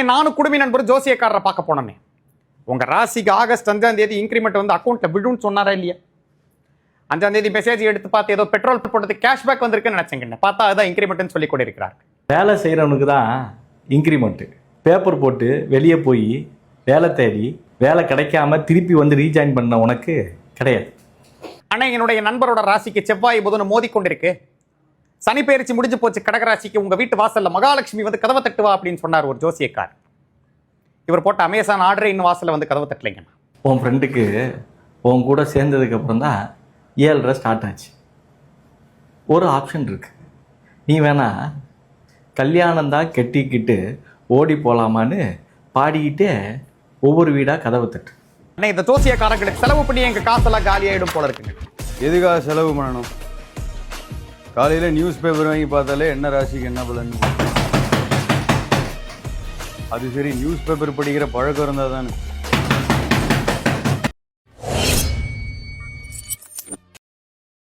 அண்ணே, நானும் குடுமி நண்பர் ஜோசியக்காரரை பார்க்க போனேன். உங்க ராசிக்கு ஆகஸ்ட் 5ஆம் தேதி இன்கிரிமெண்ட் வந்து அக்கௌண்ட்ல விடுன்னு சொன்னாரா இல்லையா? 5ஆம் தேதி மெசேஜ் எடுத்து பார்த்து ஏதோ பெட்ரோல் போட்டது கேஷ்பேக் வந்திருக்குன்னு நினைச்சேங்க. பார்த்தா அதான் இன்கிரிமெண்ட்னு சொல்லி கூட இருக்கிறார். வேலை செய்கிறவனுக்கு தான் இன்க்ரிமெண்ட்டு. பேப்பர் போட்டு வெளியே போய் வேலை தேடி வேலை கிடைக்காம திருப்பி வந்து ரீஜாயின் பண்ண உனக்கு கிடையாது. அண்ணா, என்னுடைய நண்பரோட ராசிக்கு செவ்வாய் புதன் மோதி கொண்டிருக்கு. சனி பெயர்ச்சி முடிஞ்சு போச்சு. கடகராசிக்கு உங்க வீட்டு வாசல்ல மகாலட்சுமி வந்து கதவை தட்டுவா அப்படின்னு சொன்னார் ஒரு ஜோசியக்கார். இவர் போட்ட அமேசான் ஆர்டர் இன்னும் வாசல்ல வந்து கதவை தட்டலைங்க. உன் ஃப்ரெண்டுக்கு உன் கூட சேர்ந்ததுக்கு அப்புறம் தான் 7:30 ஸ்டார்ட் ஆச்சு. ஒரு ஆப்ஷன் இருக்கு. நீ வேணா கல்யாணம் தான் கெட்டிக்கிட்டு ஓடி போகலாமான்னு பாடிக்கிட்டே ஒவ்வொரு வீடாக கதவை தட்டு. அண்ணா, இந்த ஜோசியக்காரங்களுக்கு செலவு பண்ணி எங்க காசெல்லாம் காலி ஆயிடும் போல இருக்குங்க. எதுக்காக செலவு பண்ணணும்? காலையில் நியூஸ் பேப்பர் வாங்கி பார்த்தாலே என்ன ராசிக்கு என்ன பலன். அது சரி, நியூஸ் பேப்பர் படிக்கிற பழக்கம் இருந்தால் தானே.